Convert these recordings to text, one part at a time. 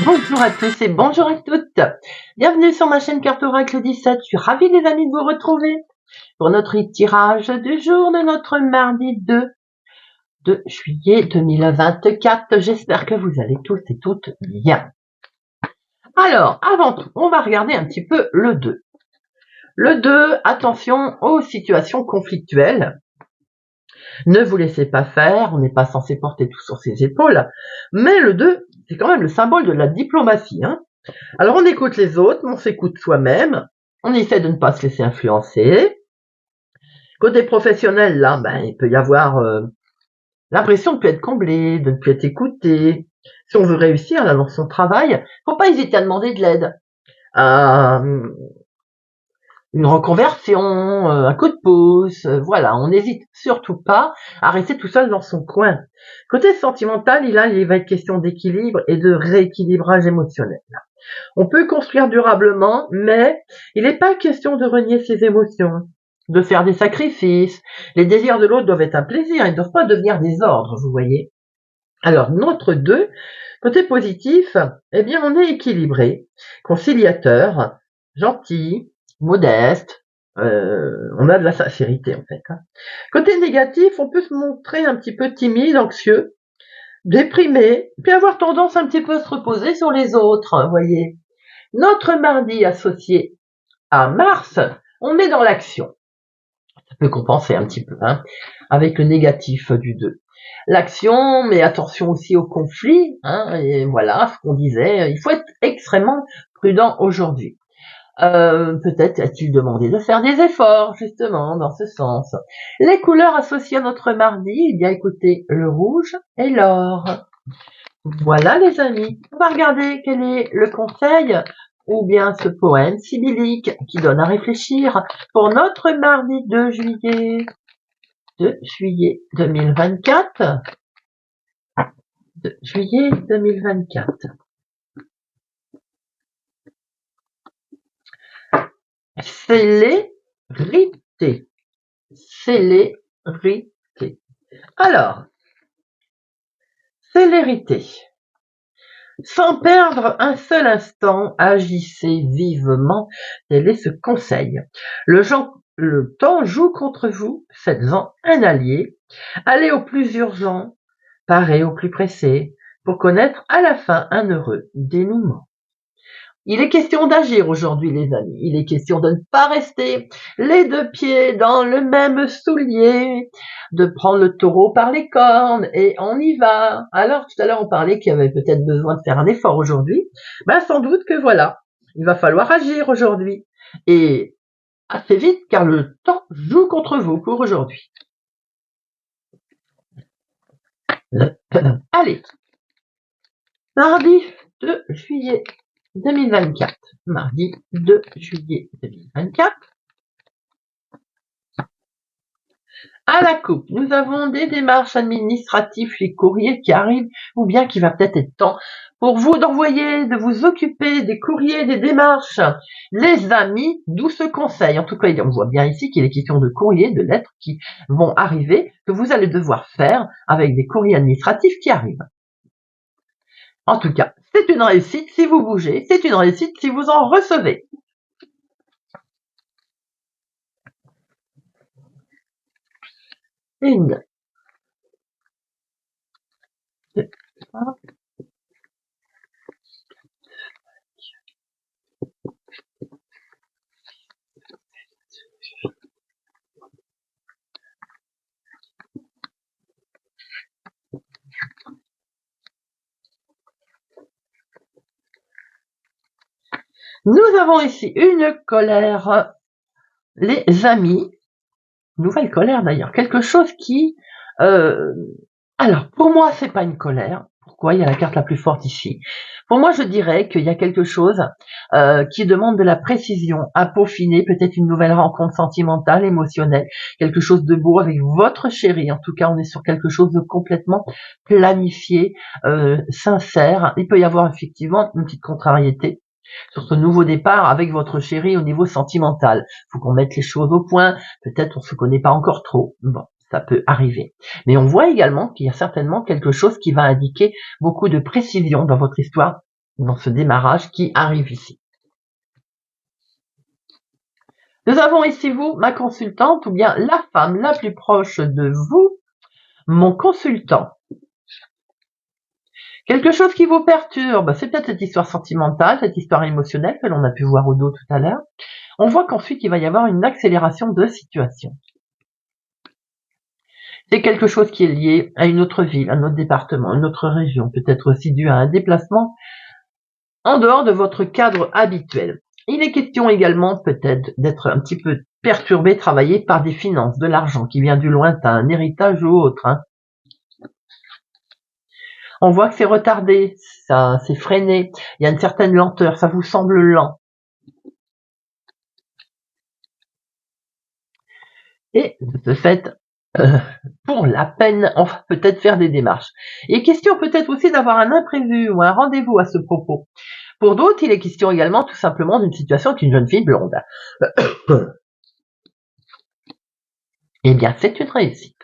Bonjour à tous et bonjour à toutes. Bienvenue sur ma chaîne Carte Oracle 17. Je suis ravie les amis de vous retrouver pour notre tirage du jour de notre mardi 2 de juillet 2024. J'espère que vous allez tous et toutes bien. Alors, avant tout, on va regarder un petit peu le 2. Le 2, attention aux situations conflictuelles. Ne vous laissez pas faire, on n'est pas censé porter tout sur ses épaules. Mais le 2, c'est quand même le symbole de la diplomatie, hein. Alors on écoute les autres, on s'écoute soi-même, on essaie de ne pas se laisser influencer. Côté professionnel, là, il peut y avoir l'impression de ne plus être comblé, de ne plus être écouté. Si on veut réussir là dans son travail, faut pas hésiter à demander de l'aide. Une reconversion, un coup de pouce, voilà, on n'hésite surtout pas à rester tout seul dans son coin. Côté sentimental, il va être question d'équilibre et de rééquilibrage émotionnel. On peut construire durablement, mais il n'est pas question de renier ses émotions, de faire des sacrifices. Les désirs de l'autre doivent être un plaisir, ils ne doivent pas devenir des ordres, vous voyez. Alors, notre 2, côté positif, eh bien, on est équilibré, conciliateur, gentil, modeste, on a de la sincérité, en fait. Côté négatif, on peut se montrer un petit peu timide, anxieux, déprimé, puis avoir tendance un petit peu à se reposer sur les autres, vous voyez. Notre mardi associé à Mars, on est dans l'action. Ça peut compenser un petit peu, hein, avec le négatif du 2. L'action, mais attention aussi au conflit, hein, et voilà ce qu'on disait, il faut être extrêmement prudent aujourd'hui. Peut-être a-t-il demandé de faire des efforts, justement, dans ce sens. Les couleurs associées à notre mardi, eh bien écoutez, le rouge et l'or. Voilà les amis, on va regarder quel est le conseil ou bien ce poème sibyllique qui donne à réfléchir pour notre mardi 2 juillet 2024. 2 juillet 2024. Célérité. Célérité. Alors, célérité. Sans perdre un seul instant, agissez vivement. Tel est ce conseil. Le temps joue contre vous, faites-en un allié. Allez au plus urgent, parez au plus pressé, pour connaître à la fin un heureux dénouement. Il est question d'agir aujourd'hui, les amis. Il est question de ne pas rester les deux pieds dans le même soulier, de prendre le taureau par les cornes et on y va. Alors, tout à l'heure, on parlait qu'il y avait peut-être besoin de faire un effort aujourd'hui. Sans doute que voilà, il va falloir agir aujourd'hui. Et assez vite, car le temps joue contre vous pour aujourd'hui. Allez, mardi 2 juillet 2024. Mardi 2 juillet 2024. À la coupe, nous avons des démarches administratives, les courriers qui arrivent, ou bien qu'il va peut-être être temps pour vous d'envoyer, de vous occuper des courriers, des démarches. Les amis, d'où ce conseil. En tout cas, on voit bien ici qu'il est question de courriers, de lettres qui vont arriver, que vous allez devoir faire avec des courriers administratifs qui arrivent. En tout cas, c'est une réussite si vous bougez, c'est une réussite si vous en recevez. Une, deux, trois, nous avons ici une colère, les amis, nouvelle colère d'ailleurs, quelque chose qui, alors pour moi c'est pas une colère. Pourquoi? Il y a la carte la plus forte ici. Pour moi, je dirais qu'il y a quelque chose qui demande de la précision, à peaufiner, peut-être une nouvelle rencontre sentimentale, émotionnelle, quelque chose de beau avec votre chéri. En tout cas, on est sur quelque chose de complètement planifié, sincère. Il peut y avoir effectivement une petite contrariété sur ce nouveau départ avec votre chéri au niveau sentimental. Faut qu'on mette les choses au point. Peut-être on se connaît pas encore trop. Bon, ça peut arriver. Mais on voit également qu'il y a certainement quelque chose qui va indiquer beaucoup de précision dans votre histoire dans ce démarrage qui arrive ici. Nous avons ici vous, ma consultante, ou bien la femme la plus proche de vous, mon consultant. Quelque chose qui vous perturbe, c'est peut-être cette histoire sentimentale, cette histoire émotionnelle que l'on a pu voir au dos tout à l'heure. On voit qu'ensuite il va y avoir une accélération de situation. C'est quelque chose qui est lié à une autre ville, un autre département, une autre région, peut-être aussi dû à un déplacement en dehors de votre cadre habituel. Il est question également peut-être d'être un petit peu perturbé, travaillé par des finances, de l'argent qui vient du lointain, un héritage ou autre. On voit que c'est retardé, ça c'est freiné, il y a une certaine lenteur, ça vous semble lent. Et de ce fait, pour la peine, on va peut-être faire des démarches. Il est question peut-être aussi d'avoir un imprévu ou un rendez-vous à ce propos. Pour d'autres, il est question également tout simplement d'une situation avec une jeune fille blonde. Eh bien, c'est une réussite.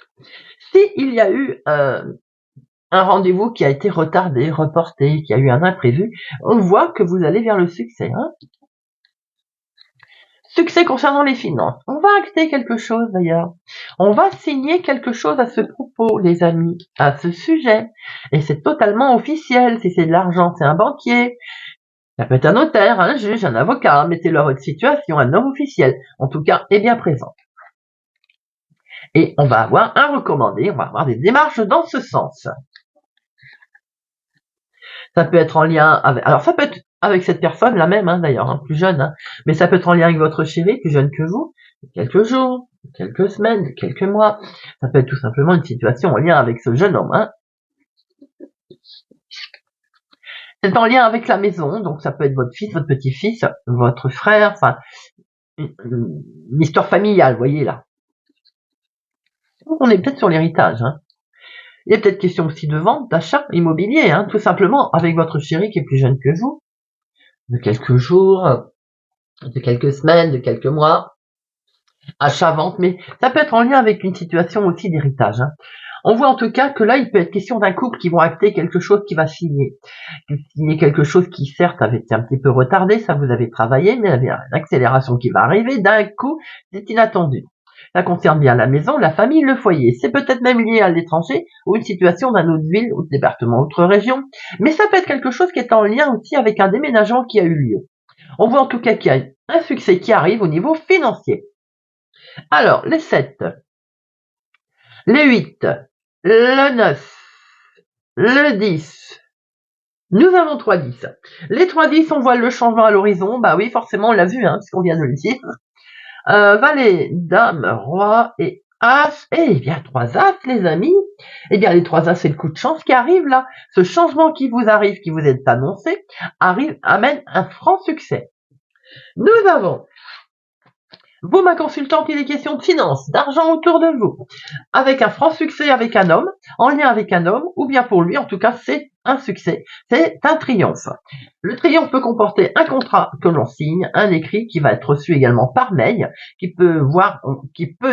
S'il y a eu un rendez-vous qui a été retardé, reporté, qui a eu un imprévu, on voit que vous allez vers le succès. Succès concernant les finances. On va acter quelque chose d'ailleurs. On va signer quelque chose à ce propos, les amis, à ce sujet. Et c'est totalement officiel. Si c'est de l'argent, c'est un banquier. Ça peut être un notaire, un juge, un avocat. Mettez-leur votre situation, un homme officiel. En tout cas, est bien présent. Et on va avoir un recommandé, on va avoir des démarches dans ce sens. Ça peut être en lien avec... Alors ça peut être avec cette personne, la même d'ailleurs, plus jeune. Mais ça peut être en lien avec votre chéri, plus jeune que vous, quelques jours, quelques semaines, quelques mois. Ça peut être tout simplement une situation en lien avec ce jeune homme. C'est en lien avec la maison, donc ça peut être votre fils, votre petit-fils, votre frère, enfin, une histoire familiale, vous voyez là. On est peut-être sur l'héritage. Il y a peut-être question aussi de vente, d'achat immobilier, tout simplement, avec votre chéri qui est plus jeune que vous, de quelques jours, de quelques semaines, de quelques mois, achat-vente, mais ça peut être en lien avec une situation aussi d'héritage. On voit en tout cas que là, il peut être question d'un couple qui vont acter quelque chose qui va signer quelque chose qui certes avait été un petit peu retardé, ça vous avez travaillé, mais il y a une accélération qui va arriver d'un coup, c'est inattendu. Ça concerne bien la maison, la famille, le foyer. C'est peut-être même lié à l'étranger ou une situation d'un autre ville, autre département, autre région. Mais ça peut être quelque chose qui est en lien aussi avec un déménagement qui a eu lieu. On voit en tout cas qu'il y a un succès qui arrive au niveau financier. Alors, les 7, les 8, le 9, le 10. Nous avons 3-10. Les 3-10, on voit le changement à l'horizon. Bah oui, forcément, on l'a vu, puisqu'on vient de le dire. Valet, dame, roi et as. Eh bien, 3 as, les amis. Eh bien, les 3 as, c'est le coup de chance qui arrive là. Ce changement qui vous arrive, qui vous est annoncé, amène un franc succès. Nous avons, vous, ma consultante, il est question de finances, d'argent autour de vous, avec un franc succès avec un homme, en lien avec un homme, ou bien pour lui, en tout cas, c'est un succès, c'est un triomphe. Le triomphe peut comporter un contrat que l'on signe, un écrit qui va être reçu également par mail, qui peut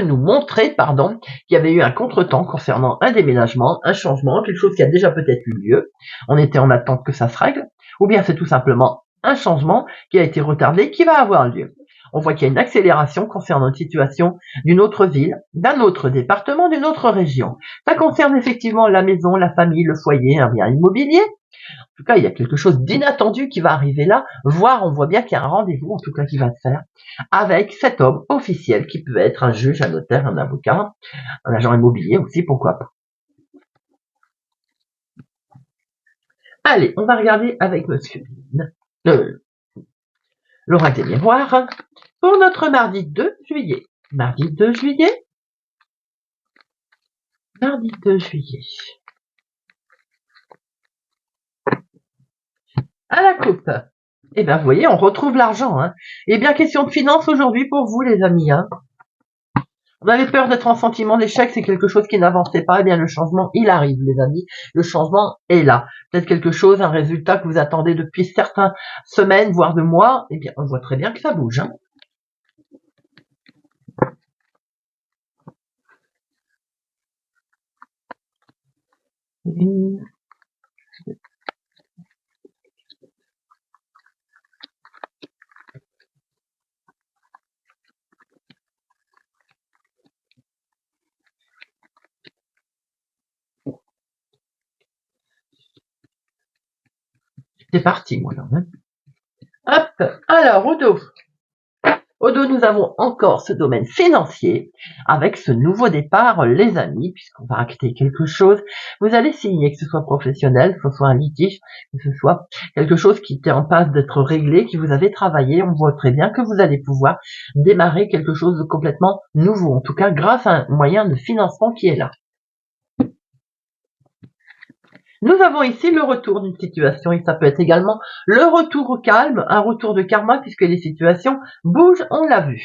nous montrer, qu'il y avait eu un contretemps concernant un déménagement, un changement, quelque chose qui a déjà peut-être eu lieu. On était en attente que ça se règle, ou bien c'est tout simplement un changement qui a été retardé, qui va avoir lieu. On voit qu'il y a une accélération concernant une situation d'une autre ville, d'un autre département, d'une autre région. Ça concerne effectivement la maison, la famille, le foyer, un bien immobilier. En tout cas, il y a quelque chose d'inattendu qui va arriver là, voire on voit bien qu'il y a un rendez-vous, en tout cas qui va se faire, avec cet homme officiel qui peut être un juge, un notaire, un avocat, un agent immobilier aussi, pourquoi pas. Allez, on va regarder avec monsieur l'oracle des miroirs pour notre mardi 2 juillet. Mardi 2 juillet. Mardi 2 juillet. À la coupe. Eh bien, vous voyez, on retrouve l'argent. Eh bien, question de finance aujourd'hui pour vous, les amis. On avait peur d'être en sentiment d'échec, c'est quelque chose qui n'avançait pas. Eh bien, le changement, il arrive, les amis. Le changement est là. Peut-être quelque chose, un résultat que vous attendez depuis certaines semaines, voire de mois. Eh bien, on voit très bien que ça bouge. C'est parti, moi, là. Hein. Hop. Alors, au dos, nous avons encore ce domaine financier avec ce nouveau départ, les amis, puisqu'on va acter quelque chose. Vous allez signer, que ce soit professionnel, que ce soit un litige, que ce soit quelque chose qui était en passe d'être réglé, qui vous avez travaillé. On voit très bien que vous allez pouvoir démarrer quelque chose de complètement nouveau, en tout cas grâce à un moyen de financement qui est là. Nous avons ici le retour d'une situation et ça peut être également le retour au calme, un retour de karma puisque les situations bougent, on l'a vu.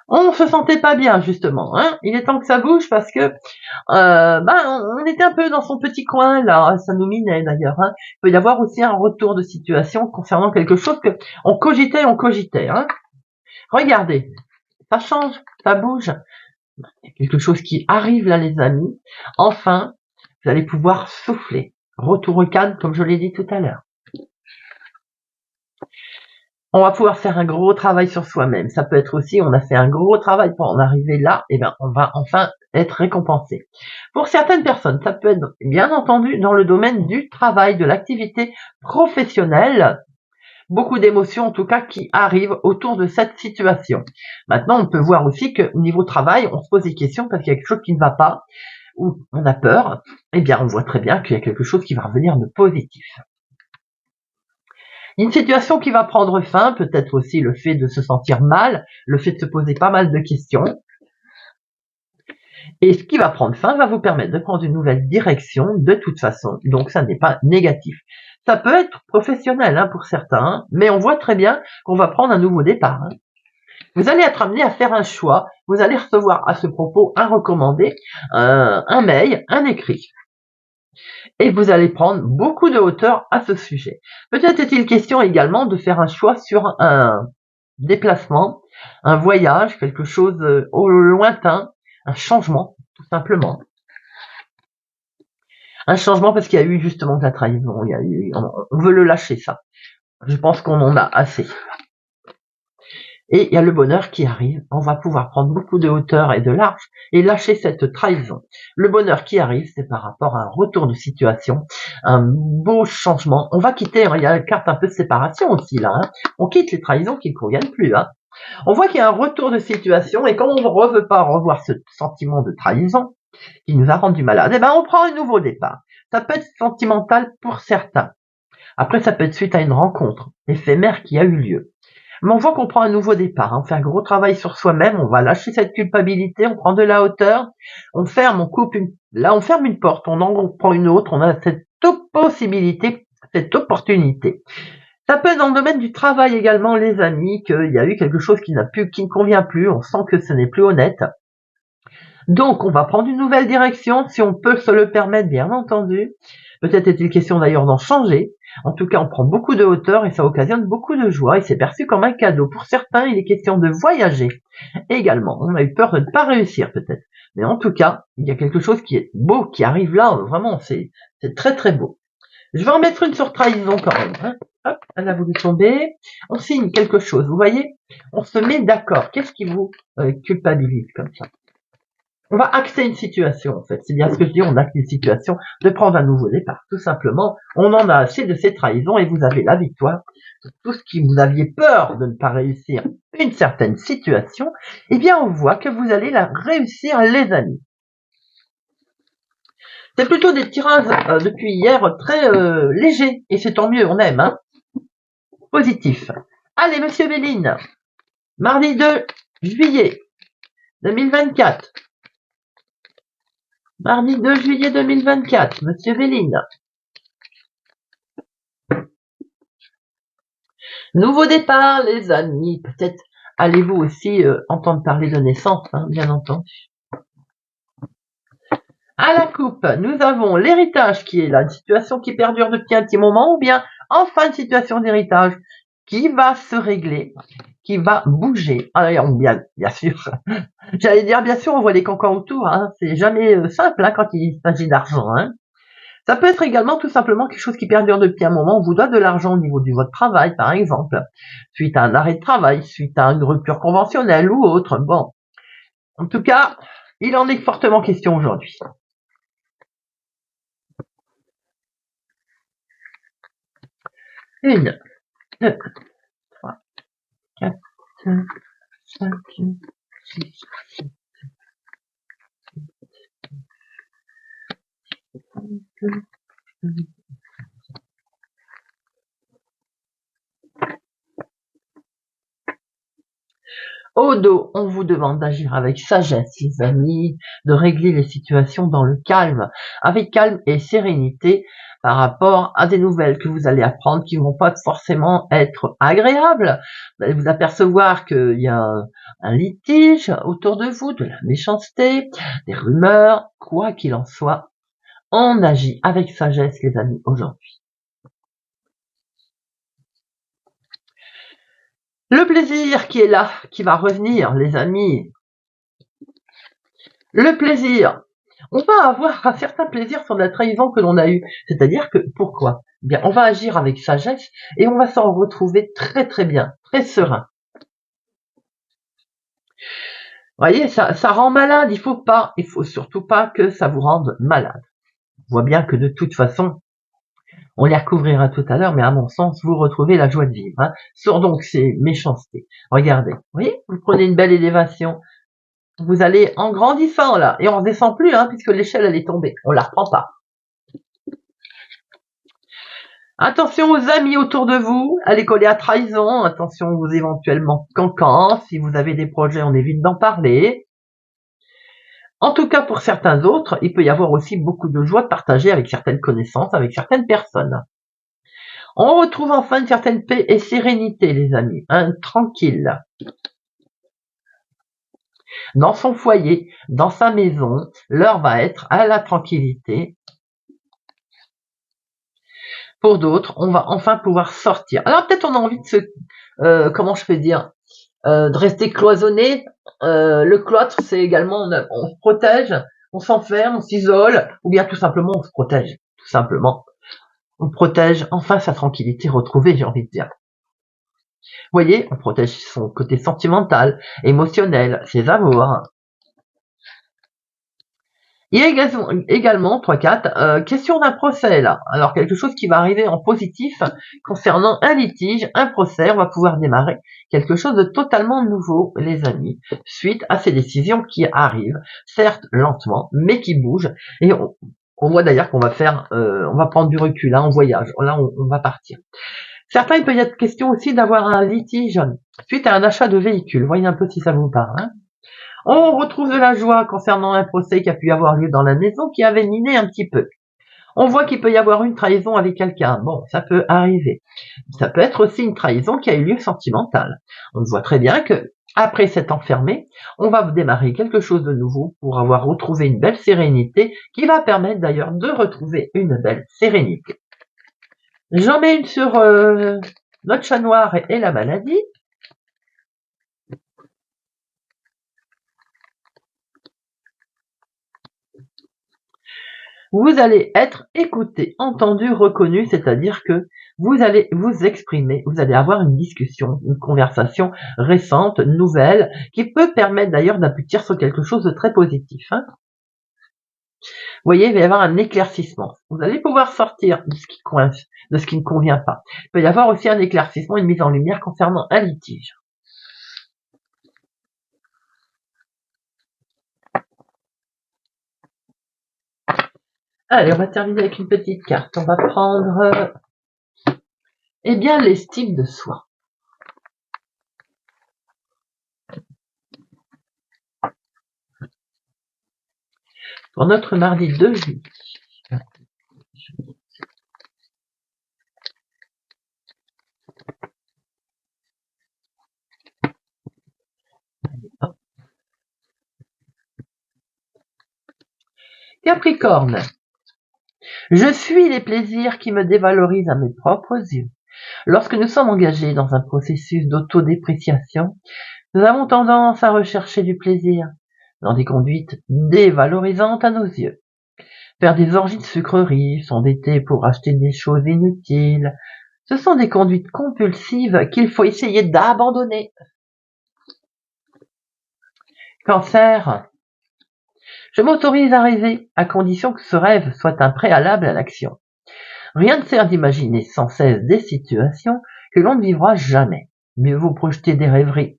On se sentait pas bien justement, hein. Il est temps que ça bouge parce que on était un peu dans son petit coin là, ça nous minait d'ailleurs. Hein. Il peut y avoir aussi un retour de situation concernant quelque chose que on cogitait. Hein. Regardez, ça change, ça bouge. Il y a quelque chose qui arrive là les amis. Enfin, vous allez pouvoir souffler. Retour au calme comme je l'ai dit tout à l'heure. On va pouvoir faire un gros travail sur soi-même. Ça peut être aussi, on a fait un gros travail pour en arriver là, et bien on va enfin être récompensé. Pour certaines personnes, ça peut être bien entendu dans le domaine du travail, de l'activité professionnelle. Beaucoup d'émotions en tout cas qui arrivent autour de cette situation. Maintenant, on peut voir aussi que niveau travail, on se pose des questions parce qu'il y a quelque chose qui ne va pas, ou on a peur. Eh bien, on voit très bien qu'il y a quelque chose qui va revenir de positif. Une situation qui va prendre fin, peut-être aussi le fait de se sentir mal, le fait de se poser pas mal de questions. Et ce qui va prendre fin va vous permettre de prendre une nouvelle direction de toute façon. Donc ça n'est pas négatif. Ça peut être professionnel hein, pour certains, mais on voit très bien qu'on va prendre un nouveau départ. Hein. Vous allez être amené à faire un choix. Vous allez recevoir à ce propos un recommandé, un mail, un écrit. Et vous allez prendre beaucoup de hauteur à ce sujet. Peut-être est-il question également de faire un choix sur un déplacement, un voyage, quelque chose au lointain, un changement, tout simplement. Un changement parce qu'il y a eu justement de la trahison, on veut le lâcher ça. Je pense qu'on en a assez. Et il y a le bonheur qui arrive, on va pouvoir prendre beaucoup de hauteur et de large et lâcher cette trahison. Le bonheur qui arrive, c'est par rapport à un retour de situation, un beau changement. On va quitter, il y a une carte un peu de séparation aussi là, hein. On quitte les trahisons qui ne conviennent plus. Hein. On voit qu'il y a un retour de situation et comme on ne veut pas revoir ce sentiment de trahison qui nous a rendu malade, eh ben on prend un nouveau départ. Ça peut être sentimental pour certains. Après, ça peut être suite à une rencontre éphémère qui a eu lieu. Mais on voit qu'on prend un nouveau départ, hein. On fait un gros travail sur soi-même, on va lâcher cette culpabilité, on prend de la hauteur, on ferme une porte, on en prend une autre, on a cette possibilité, cette opportunité. Ça peut être dans le domaine du travail également, les amis, qu'il y a eu quelque chose qui ne convient plus, on sent que ce n'est plus honnête. Donc, on va prendre une nouvelle direction, si on peut se le permettre, bien entendu. Peut-être est-il question d'ailleurs d'en changer. En tout cas, on prend beaucoup de hauteur et ça occasionne beaucoup de joie et c'est perçu comme un cadeau. Pour certains, il est question de voyager également. On a eu peur de ne pas réussir peut-être. Mais en tout cas, il y a quelque chose qui est beau, qui arrive là. Vraiment, c'est très très beau. Je vais en mettre une sur trahison quand même. Hein. Hop, elle a voulu tomber. On signe quelque chose. Vous voyez, on se met d'accord. Qu'est-ce qui vous culpabilise comme ça? On va acter une situation, en fait. C'est bien ce que je dis, on acte une situation de prendre un nouveau départ. Tout simplement, on en a assez de ces trahisons et vous avez la victoire. Tout ce qui vous aviez peur de ne pas réussir une certaine situation, eh bien, on voit que vous allez la réussir, les amis. C'est plutôt des tirages depuis hier très légers, et c'est tant mieux, on aime, hein. Positif. Allez, monsieur Béline, mardi 2 juillet 2024. Mardi 2 juillet 2024, monsieur Béline. Nouveau départ, les amis. Peut-être allez-vous aussi entendre parler de naissance, hein, bien entendu. À la coupe, nous avons l'héritage qui est là, une situation qui perdure depuis un petit moment, ou bien enfin une situation d'héritage qui va se régler, qui va bouger. Alors, bien sûr, j'allais dire bien sûr, on voit les cancans autour, hein, c'est jamais simple hein, quand il s'agit d'argent. Hein. Ça peut être également tout simplement quelque chose qui perdure depuis un moment. On vous doit de l'argent au niveau de votre travail, par exemple, suite à un arrêt de travail, suite à une rupture conventionnelle ou autre. Bon, en tout cas, Il en est fortement question aujourd'hui. Une, deux, 3, 4, 5, 6, 7, 8, Au dos, on vous demande d'agir avec sagesse, les amis, de régler les situations dans le calme, avec calme et sérénité par rapport à des nouvelles que vous allez apprendre qui vont pas forcément être agréables. Vous allez vous apercevoir qu'il y a un litige autour de vous, de la méchanceté, des rumeurs, quoi qu'il en soit. On agit avec sagesse, les amis, aujourd'hui. Le plaisir qui est là, qui va revenir, les amis. Le plaisir. On va avoir un certain plaisir sur la trahison que l'on a eue. C'est-à-dire que, pourquoi? Bien, on va agir avec sagesse et on va s'en retrouver très très bien, très serein. Vous voyez, ça rend malade. Il faut surtout pas que ça vous rende malade. On voit bien que de toute façon, on les recouvrira tout à l'heure, mais à mon sens, vous retrouvez la joie de vivre. Hein. Sur donc ces méchancetés. Regardez, vous voyez, vous prenez une belle élévation. Vous allez en grandissant là, et on ne redescend plus, hein, puisque l'échelle elle est tombée. On la reprend pas. Attention aux amis autour de vous, allez coller à trahison, attention aux éventuellement cancans, si vous avez des projets, on évite d'en parler. En tout cas, pour certains autres, il peut y avoir aussi beaucoup de joie de partager avec certaines connaissances, avec certaines personnes. On retrouve enfin une certaine paix et sérénité, les amis, tranquille. Dans son foyer, dans sa maison, l'heure va être à la tranquillité. Pour d'autres, on va enfin pouvoir sortir. Alors peut-être on a envie de se, comment je peux dire, de rester cloisonné. Le cloître, c'est également, on se protège, on s'enferme, on s'isole, ou bien tout simplement on se protège, tout simplement. On protège enfin sa tranquillité retrouvée, j'ai envie de dire. Vous voyez, on protège son côté sentimental, émotionnel, ses amours. Il y a également 3-4, question d'un procès là. Alors quelque chose qui va arriver en positif concernant un litige, un procès, on va pouvoir démarrer quelque chose de totalement nouveau, les amis, suite à ces décisions qui arrivent, certes lentement, mais qui bougent. Et on voit d'ailleurs qu'on va faire, on va prendre du recul, hein, on voyage, là on va partir. Certains, il peut y être question aussi d'avoir un litige suite à un achat de véhicule. Voyez un peu si ça vous parle. Hein. On retrouve de la joie concernant un procès qui a pu avoir lieu dans la maison qui avait miné un petit peu. On voit qu'il peut y avoir une trahison avec quelqu'un. Bon, ça peut arriver. Ça peut être aussi une trahison qui a eu lieu sentimentale. On voit très bien que après s'être enfermé, on va démarrer quelque chose de nouveau pour avoir retrouvé une belle sérénité qui va permettre d'ailleurs de retrouver une belle sérénité. J'en mets une sur notre chat noir et la maladie. Vous allez être écouté, entendu, reconnu, c'est-à-dire que vous allez vous exprimer, vous allez avoir une discussion, une conversation récente, nouvelle, qui peut permettre d'ailleurs d'aboutir sur quelque chose de très positif. Hein. Vous voyez, il va y avoir un éclaircissement. Vous allez pouvoir sortir de ce qui coince, de ce qui ne convient pas. Il peut y avoir aussi un éclaircissement, une mise en lumière concernant un litige. Allez, on va terminer avec une petite carte. On va prendre, eh bien, l'estime de soi. Pour notre mardi 2 juillet. Capricorne. Je fuis les plaisirs qui me dévalorisent à mes propres yeux. Lorsque nous sommes engagés dans un processus d'autodépréciation, nous avons tendance à rechercher du plaisir dans des conduites dévalorisantes à nos yeux. Faire des orgies de sucreries, s'endetter pour acheter des choses inutiles, ce sont des conduites compulsives qu'il faut essayer d'abandonner. Cancer. Je m'autorise à rêver, à condition que ce rêve soit un préalable à l'action. Rien ne sert d'imaginer sans cesse des situations que l'on ne vivra jamais. Mieux vaut projeter des rêveries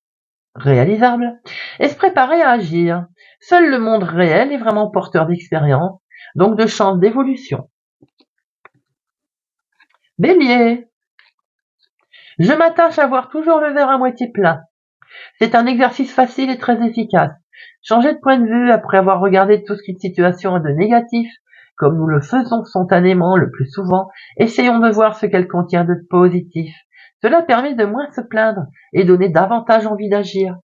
réalisables et se préparer à agir. Seul le monde réel est vraiment porteur d'expérience, donc de chances d'évolution. Bélier. Je m'attache à voir toujours le verre à moitié plein. C'est un exercice facile et très efficace. Changer de point de vue après avoir regardé tout ce qu'une situation a de négatif, comme nous le faisons spontanément le plus souvent, essayons de voir ce qu'elle contient de positif. Cela permet de moins se plaindre et donner davantage envie d'agir.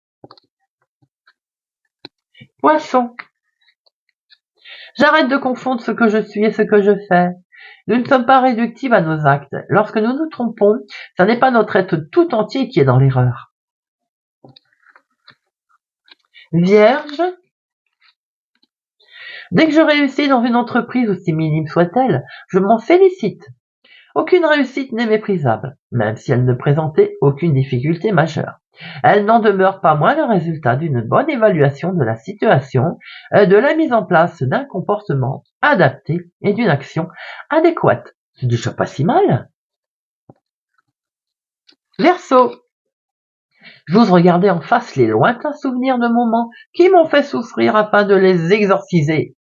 Poisson. J'arrête de confondre ce que je suis et ce que je fais. Nous ne sommes pas réductibles à nos actes. Lorsque nous nous trompons, ce n'est pas notre être tout entier qui est dans l'erreur. Vierge. Dès que je réussis dans une entreprise, aussi minime soit-elle, je m'en félicite. Aucune réussite n'est méprisable, même si elle ne présentait aucune difficulté majeure. Elle n'en demeure pas moins le résultat d'une bonne évaluation de la situation, de la mise en place d'un comportement adapté et d'une action adéquate. C'est déjà pas si mal. Verseau. J'ose regarder en face les lointains souvenirs de moments qui m'ont fait souffrir afin de les exorciser.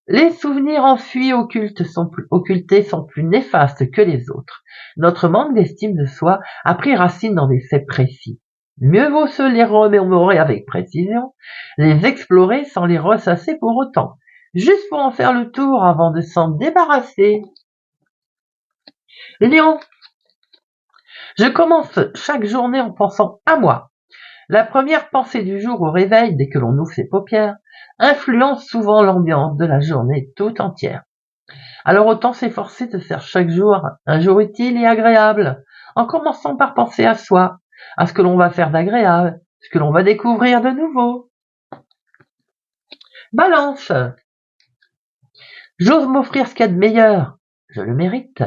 Les souvenirs enfuis occultés sont plus néfastes que les autres. Notre manque d'estime de soi a pris racine dans des faits précis. Mieux vaut se les remémorer avec précision, les explorer sans les ressasser pour autant, juste pour en faire le tour avant de s'en débarrasser. Lion. Je commence chaque journée en pensant à moi. La première pensée du jour au réveil, dès que l'on ouvre ses paupières, influence souvent l'ambiance de la journée tout entière. Alors autant s'efforcer de faire chaque jour un jour utile et agréable, en commençant par penser à soi, à ce que l'on va faire d'agréable, ce que l'on va découvrir de nouveau. Balance. J'ose m'offrir ce qu'il y a de meilleur. Je le mérite.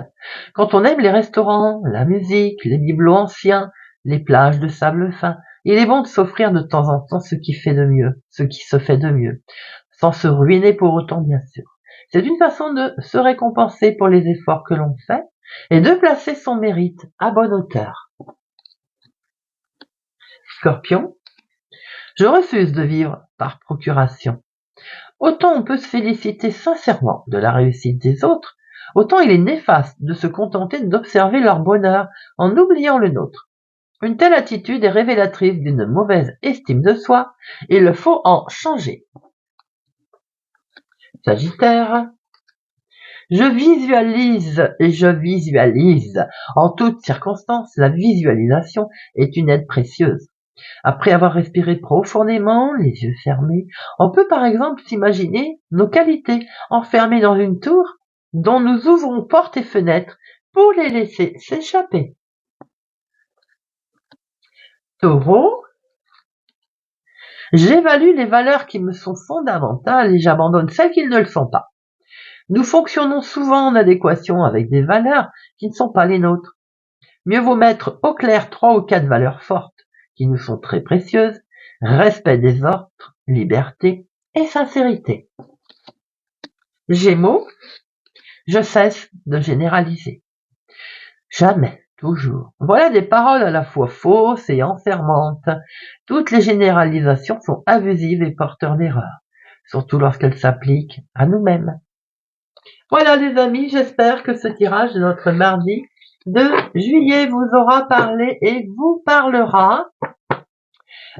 Quand on aime les restaurants, la musique, les bibelots anciens, les plages de sable fin, il est bon de s'offrir de temps en temps ce qui fait de mieux, ce qui se fait de mieux, sans se ruiner pour autant, bien sûr. C'est une façon de se récompenser pour les efforts que l'on fait et de placer son mérite à bonne hauteur. Scorpion. Je refuse de vivre par procuration. Autant on peut se féliciter sincèrement de la réussite des autres, autant il est néfaste de se contenter d'observer leur bonheur en oubliant le nôtre. Une telle attitude est révélatrice d'une mauvaise estime de soi, et il faut en changer. Sagittaire. Je visualise et je visualise. En toutes circonstances, la visualisation est une aide précieuse. Après avoir respiré profondément, les yeux fermés, on peut par exemple s'imaginer nos qualités enfermées dans une tour dont nous ouvrons portes et fenêtres pour les laisser s'échapper. Taureau. J'évalue les valeurs qui me sont fondamentales et j'abandonne celles qui ne le sont pas. Nous fonctionnons souvent en adéquation avec des valeurs qui ne sont pas les nôtres. Mieux vaut mettre au clair 3 ou 4 valeurs fortes qui nous sont très précieuses: respect des autres, liberté et sincérité. Gémeaux. Je cesse de généraliser. Jamais, toujours. Voilà des paroles à la fois fausses et enfermantes. Toutes les généralisations sont abusives et porteurs d'erreurs, surtout lorsqu'elles s'appliquent à nous-mêmes. Voilà les amis, j'espère que ce tirage de notre mardi de juillet vous aura parlé et vous parlera.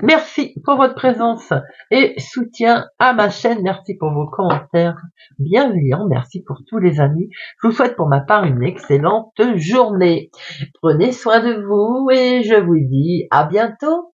Merci pour votre présence et soutien à ma chaîne. Merci pour vos commentaires bienveillants. Merci pour tous les amis. Je vous souhaite pour ma part une excellente journée. Prenez soin de vous et je vous dis à bientôt.